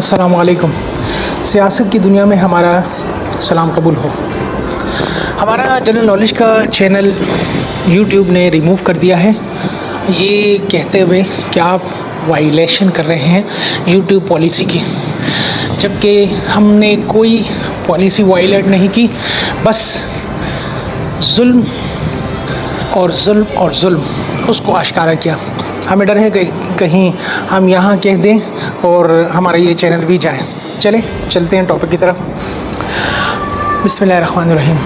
السلام علیکم۔ سیاست کی دنیا میں ہمارا سلام قبول ہو۔ ہمارا جنرل نالج کا چینل یوٹیوب نے ریموو کر دیا ہے یہ کہتے ہوئے کہ آپ وائلیشن کر رہے ہیں یوٹیوب پالیسی کی، جبکہ ہم نے کوئی پالیسی وائلیٹ نہیں کی، بس ظلم اور ظلم اس کو آشکارا کیا۔ ہمیں ڈر ہے کہ کہیں ہم یہاں کہہ دیں اور ہمارا یہ چینل بھی جائے۔ چلتے ہیں ٹاپک کی طرف۔ بسم اللہ الرحمن الرحیم۔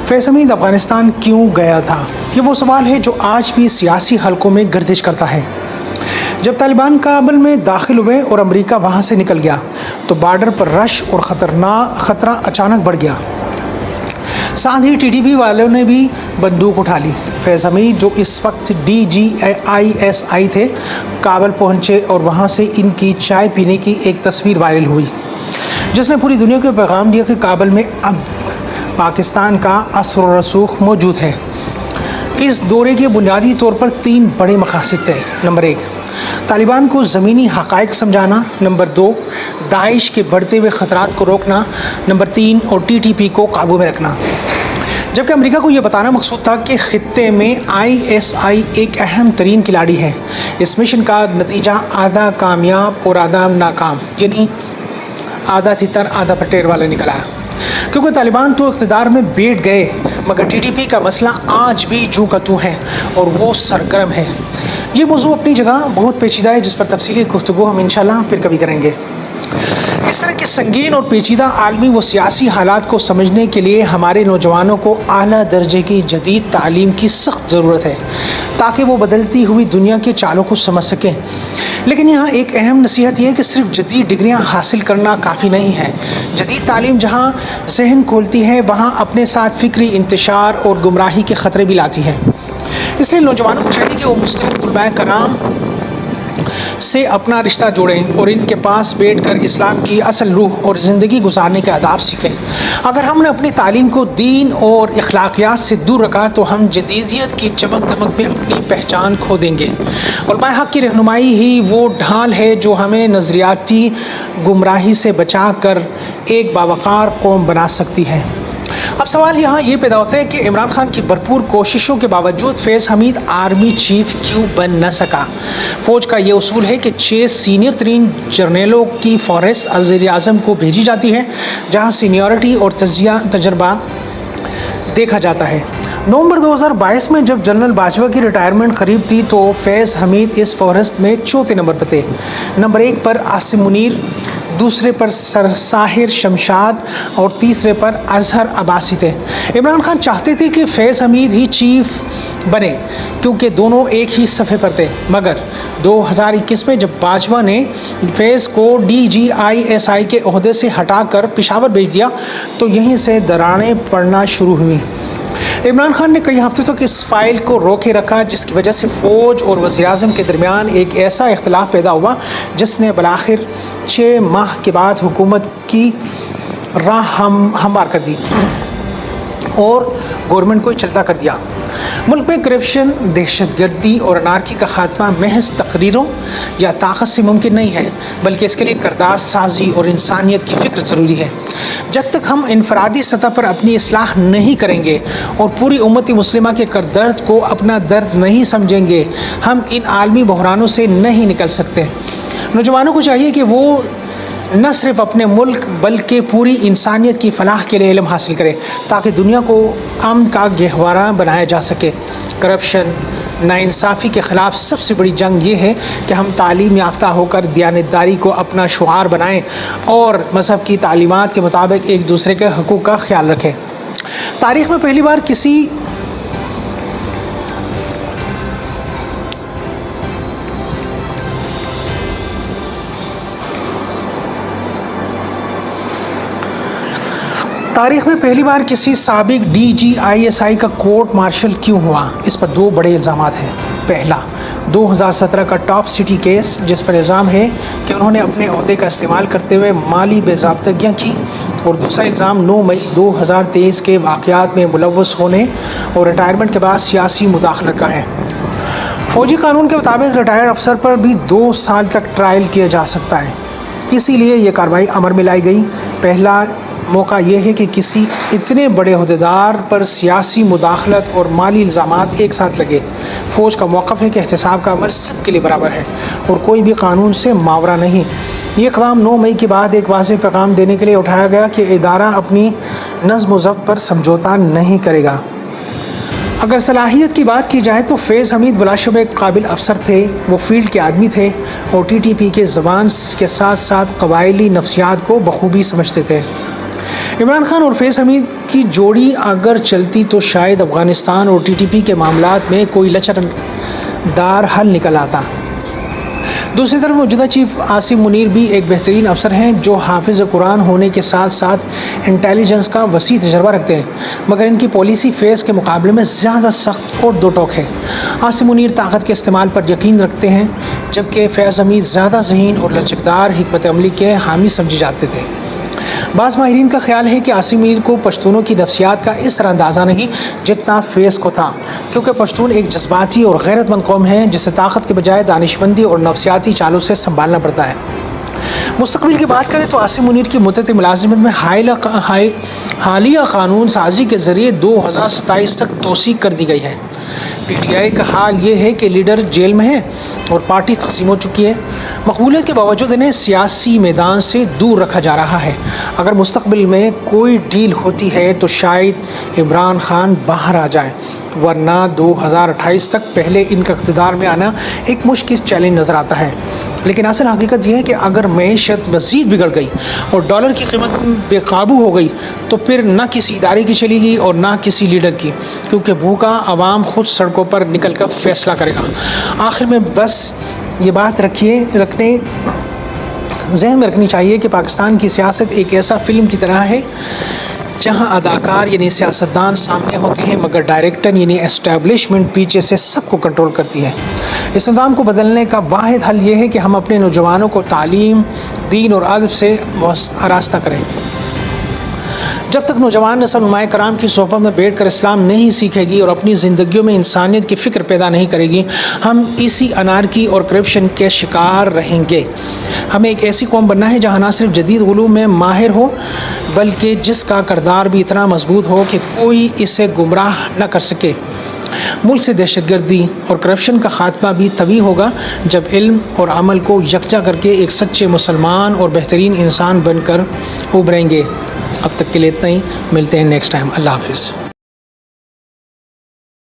فیض حمید افغانستان کیوں گیا تھا؟ یہ وہ سوال ہے جو آج بھی سیاسی حلقوں میں گردش کرتا ہے۔ جب طالبان کابل میں داخل ہوئے اور امریکہ وہاں سے نکل گیا تو بارڈر پر رش اور خطرہ اچانک بڑھ گیا۔ ساتھ ہی TTP والوں نے بھی بندوق اٹھا لی۔ فیض حمید جو اس وقت DGISI تھے کابل پہنچے اور وہاں سے ان کی چائے پینے کی ایک تصویر وائرل ہوئی جس نے پوری دنیا کو پیغام دیا کہ کابل میں اب پاکستان کا اثر و رسوخ موجود ہے۔ اس دورے کے بنیادی طور پر 3 بڑے مقاصد تھے۔ نمبر 1، طالبان کو زمینی حقائق سمجھانا۔ نمبر 2، داعش کے بڑھتے ہوئے خطرات کو روکنا۔ نمبر 3، اور TTP کو قابو میں رکھنا۔ جبکہ امریکہ کو یہ بتانا مقصود تھا کہ خطے میں ISI ایک اہم ترین کھلاڑی ہے۔ اس مشن کا نتیجہ آدھا کامیاب اور آدھا ناکام، یعنی آدھا تتر آدھا پٹیر والا نکلا، کیونکہ طالبان تو اقتدار میں بیٹھ گئے مگر TTP کا مسئلہ آج بھی جوں کا توں ہے اور وہ سرگرم ہے۔ یہ موضوع اپنی جگہ بہت پیچیدہ ہے جس پر تفصیلی گفتگو ہم انشاءاللہ پھر کبھی کریں گے۔ اس طرح کے سنگین اور پیچیدہ عالمی و سیاسی حالات کو سمجھنے کے لیے ہمارے نوجوانوں کو اعلیٰ درجے کی جدید تعلیم کی سخت ضرورت ہے تاکہ وہ بدلتی ہوئی دنیا کے چالوں کو سمجھ سکیں۔ لیکن یہاں ایک اہم نصیحت یہ ہے کہ صرف جدید ڈگریاں حاصل کرنا کافی نہیں ہے۔ جدید تعلیم جہاں ذہن کھولتی ہے وہاں اپنے ساتھ فکری انتشار اور گمراہی کے خطرے بھی لاتی ہے۔ اس لیے نوجوانوں کو چاہیے کہ وہ مستند علماء کرام سے اپنا رشتہ جوڑیں اور ان کے پاس بیٹھ کر اسلام کی اصل روح اور زندگی گزارنے کے آداب سیکھیں۔ اگر ہم نے اپنی تعلیم کو دین اور اخلاقیات سے دور رکھا تو ہم جدیدیت کی چمک دمک میں اپنی پہچان کھو دیں گے۔ علماء حق کی رہنمائی ہی وہ ڈھال ہے جو ہمیں نظریاتی گمراہی سے بچا کر ایک باوقار قوم بنا سکتی ہے۔ اب سوال یہاں یہ پیدا ہوتا ہے کہ عمران خان کی بھرپور کوششوں کے باوجود فیض حمید آرمی چیف کیوں بن نہ سکا؟ فوج کا یہ اصول ہے کہ 6 سینئر ترین جرنیلوں کی فہرست وزیر اعظم کو بھیجی جاتی ہے جہاں سینیورٹی اور تجربہ دیکھا جاتا ہے۔ نومبر 2022 میں جب جنرل باجوہ کی ریٹائرمنٹ قریب تھی تو فیض حمید اس فہرست میں 4تھے نمبر پر تھے۔ نمبر 1 پر عاصم منیر، دوسرے پر ساحر شمشاد اور تیسرے پر اظہر عباسی تھے۔ عمران خان چاہتے تھے کہ فیض حمید ہی چیف بنے کیونکہ دونوں ایک ہی صفحے پر تھے، مگر 2021 میں جب باجوہ نے فیض کو DGISI کے عہدے سے ہٹا کر پشاور بھیج دیا تو یہیں سے دراڑیں پڑنا شروع ہوئیں۔ عمران خان نے کئی ہفتوں تک اس فائل کو روکے رکھا جس کی وجہ سے فوج اور وزیر اعظم کے درمیان ایک ایسا اختلاف پیدا ہوا جس نے بالآخر 6 ماہ کے بعد حکومت کی راہ ہموار کر دی اور گورنمنٹ کو چلتا کر دیا۔ ملک میں کرپشن، دہشت گردی اور انارکی کا خاتمہ محض تقریروں یا طاقت سے ممکن نہیں ہے بلکہ اس کے لیے کردار سازی اور انسانیت کی فکر ضروری ہے۔ جب تک ہم انفرادی سطح پر اپنی اصلاح نہیں کریں گے اور پوری امت مسلمہ کے درد کو اپنا درد نہیں سمجھیں گے ہم ان عالمی بحرانوں سے نہیں نکل سکتے۔ نوجوانوں کو چاہیے کہ وہ نہ صرف اپنے ملک بلکہ پوری انسانیت کی فلاح کے لیے علم حاصل کرے تاکہ دنیا کو امن کا گہوارہ بنایا جا سکے۔ کرپشن، ناانصافی کے خلاف سب سے بڑی جنگ یہ ہے کہ ہم تعلیم یافتہ ہو کر دیانتداری کو اپنا شعار بنائیں اور مذہب کی تعلیمات کے مطابق ایک دوسرے کے حقوق کا خیال رکھیں۔ تاریخ میں پہلی بار کسی سابق DGISI کا کورٹ مارشل کیوں ہوا؟ اس پر 2 بڑے الزامات ہیں۔ پہلا، 2017 کا ٹاپ سٹی کیس جس پر الزام ہے کہ انہوں نے اپنے عہدے کا استعمال کرتے ہوئے مالی بے ضابطگیاں کی، اور دوسرا الزام 9 مئی 2023 کے واقعات میں ملوث ہونے اور ریٹائرمنٹ کے بعد سیاسی مداخلت کا ہے۔ فوجی قانون کے مطابق ریٹائر افسر پر بھی 2 سال تک ٹرائل کیا جا سکتا ہے۔ اسی لیے یہ کارروائی عمل میں لائی گئی۔ پہلا موقع یہ ہے کہ کسی اتنے بڑے عہدیدار پر سیاسی مداخلت اور مالی الزامات ایک ساتھ لگے۔ فوج کا موقف ہے کہ احتساب کا عمل سب کے لیے برابر ہے اور کوئی بھی قانون سے ماورا نہیں۔ یہ اقدام 9 مئی کے بعد ایک واضح پیغام دینے کے لیے اٹھایا گیا کہ ادارہ اپنی نظم و ضبط پر سمجھوتا نہیں کرے گا۔ اگر صلاحیت کی بات کی جائے تو فیض حمید بلاشبہ ایک قابل افسر تھے۔ وہ فیلڈ کے آدمی تھے اور ٹی ٹی پی کے زبان کے ساتھ ساتھ قبائلی نفسیات کو بخوبی سمجھتے تھے۔ عمران خان اور فیض حمید کی جوڑی اگر چلتی تو شاید افغانستان اور ٹی ٹی پی کے معاملات میں کوئی لچکدار حل نکل آتا۔ دوسری طرف موجودہ چیف عاصم منیر بھی ایک بہترین افسر ہیں جو حافظ قرآن ہونے کے ساتھ ساتھ انٹیلیجنس کا وسیع تجربہ رکھتے ہیں، مگر ان کی پالیسی فیض کے مقابلے میں زیادہ سخت اور دو ٹوک ہے۔ عاصم منیر طاقت کے استعمال پر یقین رکھتے ہیں جبکہ فیض حمید زیادہ ذہین اور لچکدار حکمت عملی کے حامی سمجھے جاتے تھے۔ بعض ماہرین کا خیال ہے کہ عاصم منیر کو پشتونوں کی نفسیات کا اس طرح اندازہ نہیں جتنا فیض کو تھا، کیونکہ پشتون ایک جذباتی اور غیرت مند قوم ہے جسے طاقت کے بجائے دانشمندی اور نفسیاتی چالوں سے سنبھالنا پڑتا ہے۔ مستقبل کی بات کریں تو عاصم منیر کی مدت ملازمت میں حالیہ قانون سازی کے ذریعے 2027 تک توسیع کر دی گئی ہے۔ پی ٹی آئی کا حال یہ ہے کہ لیڈر جیل میں ہے اور پارٹی تقسیم ہو چکی ہے۔ مقبولیت کے باوجود انہیں سیاسی میدان سے دور رکھا جا رہا ہے۔ اگر مستقبل میں کوئی ڈیل ہوتی ہے تو شاید عمران خان باہر آ جائیں، ورنہ 2028 تک پہلے ان کا اقتدار میں آنا ایک مشکل چیلنج نظر آتا ہے۔ لیکن اصل حقیقت یہ ہے کہ اگر معیشت مزید بگڑ گئی اور ڈالر کی قیمت بے قابو ہو گئی تو پھر نہ کسی ادارے کی چلے گی اور نہ کسی لیڈر کی، کیونکہ بھوکا عوام خود سڑکوں پر نکل کر فیصلہ کرے گا۔ آخر میں بس یہ بات ذہن میں رکھنی چاہیے کہ پاکستان کی سیاست ایک ایسا فلم کی طرح ہے جہاں اداکار یعنی سیاستدان سامنے ہوتے ہیں مگر ڈائریکٹر یعنی اسٹیبلشمنٹ پیچھے سے سب کو کنٹرول کرتی ہے۔ اس نظام کو بدلنے کا واحد حل یہ ہے کہ ہم اپنے نوجوانوں کو تعلیم، دین اور ادب سے آراستہ کریں۔ جب تک نوجوان نسل علماء کرام کی صحبت میں بیٹھ کر اسلام نہیں سیکھے گی اور اپنی زندگیوں میں انسانیت کی فکر پیدا نہیں کرے گی، ہم اسی انارکی اور کرپشن کے شکار رہیں گے۔ ہمیں ایک ایسی قوم بننا ہے جہاں نہ صرف جدید علوم میں ماہر ہو بلکہ جس کا کردار بھی اتنا مضبوط ہو کہ کوئی اسے گمراہ نہ کر سکے۔ ملک سے دہشت گردی اور کرپشن کا خاتمہ بھی تبھی ہوگا جب علم اور عمل کو یکجا کر کے ایک سچے مسلمان اور بہترین انسان بن کر ابھریں گے۔ اب تک کے لیے اتنا ہی، ملتے ہیں نیکسٹ ٹائم۔ اللہ حافظ۔